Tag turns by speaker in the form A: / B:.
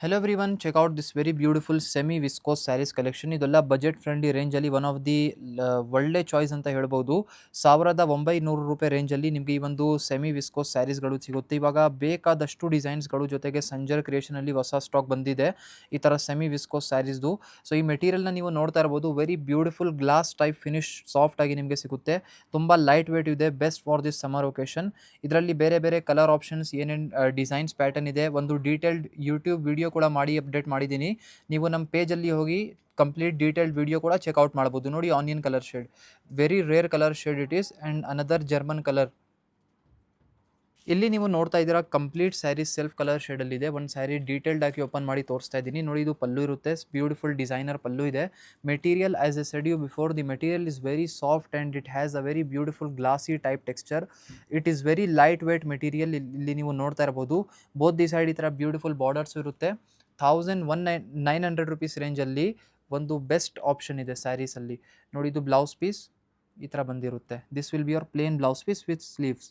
A: Hello everyone, check out this very beautiful semi viscose sarees collection. ಇದೆಲ್ಲ budget friendly ರೇಂಜಲ್ಲಿ one of the ಒಳ್ಳೆ choice ಅಂತ ಹೇಳ್ಬೋದು. 1900 ರೂಪಾಯಿ ರೇಂಜಲ್ಲಿ ನಿಮಗೆ ಈ ಒಂದು ಸೆಮಿ ವಿಸ್ಕೋಸ್ ಸ್ಯಾರೀಸ್ಗಳು ಸಿಗುತ್ತೆ. ಇವಾಗ ಬೇಕಾದಷ್ಟು ಡಿಸೈನ್ಸ್ಗಳು ಜೊತೆಗೆ ಸಂಜರ್ ಕ್ರಿಯೇಷನಲ್ಲಿ ಹೊಸ ಸ್ಟಾಕ್ ಬಂದಿದೆ ಈ ಥರ ಸೆಮಿ ವಿಸ್ಕೋಸ್ ಸ್ಯಾರೀಸ್ದು. ಸೊ ಈ ಮೆಟೀರಿಯಲ್ನ ನೀವು ನೋಡ್ತಾ ಇರ್ಬೋದು, very beautiful glass type finish soft ಆಗಿ ನಿಮಗೆ ಸಿಗುತ್ತೆ. ತುಂಬ ಲೈಟ್ ವೇಟ್ ಇದೆ, best for this summer occasion. ಇದರಲ್ಲಿ ಬೇರೆ ಬೇರೆ ಕಲರ್ ಆಪ್ಷನ್ಸ್, ಏನೇನು ಡಿಸೈನ್ಸ್ ಪ್ಯಾಟರ್ನ್ ಇದೆ, ಒಂದು ಡೀಟೇಲ್ಡ್ ಯೂಟ್ಯೂಬ್ ವಿಡಿಯೋ ಕೂಡ ಮಾಡಿ ಅಪ್ಡೇಟ್ ಮಾಡಿದ್ದೀನಿ. ನೀವು ನಮ್ಮ ಪೇಜಲ್ಲಿ ಹೋಗಿ ಕಂಪ್ಲೀಟ್ ಡೀಟೇಲ್ಡ್ ವಿಡಿಯೋ ಕೂಡ ಚೆಕ್ಔಟ್ ಮಾಡ್ಬೋದು. ನೋಡಿ, onion colour shade, very rare colour shade it is, and another German colour. ಇಲ್ಲಿ ನೀವು ನೋಡ್ತಾ ಇದ್ದೀರಾ ಕಂಪ್ಲೀಟ್ ಸ್ಯಾರಿ ಸೆಲ್ಫ್ ಕಲರ್ ಶೇಡಲ್ಲಿದೆ. ಒಂದು ಸ್ಯಾರಿ ಡೀಟೇಲ್ಡ್ ಆಗಿ ಓಪನ್ ಮಾಡಿ ತೋರಿಸ್ತಾ ಇದ್ದೀನಿ. ನೋಡಿ, ಇದು ಪಲ್ಲು ಇರುತ್ತೆ, ಬ್ಯೂಟಿಫುಲ್ ಡಿಸೈನರ್ ಪಲ್ಲು ಇದೆ. Material, as a said you before, the material is very soft and it has a very beautiful glassy type texture. It is very light weight material. ಇಲ್ಲಿ ನೀವು ನೋಡ್ತಾ ಇರ್ಬೋದು, ಬೋತ್ ದಿ ಸೈಡ್ ಈ ಥರ beautiful borders ಇರುತ್ತೆ. 1900 rupees ರೇಂಜಲ್ಲಿ ಒಂದು best option ಇದೆ ಸ್ಯಾರೀಸಲ್ಲಿ. ನೋಡಿ, ಇದು ಬ್ಲೌಸ್ ಪೀಸ್ ಈ ಥರ ಬಂದಿರುತ್ತೆ. This will be your plain blouse piece with sleeves.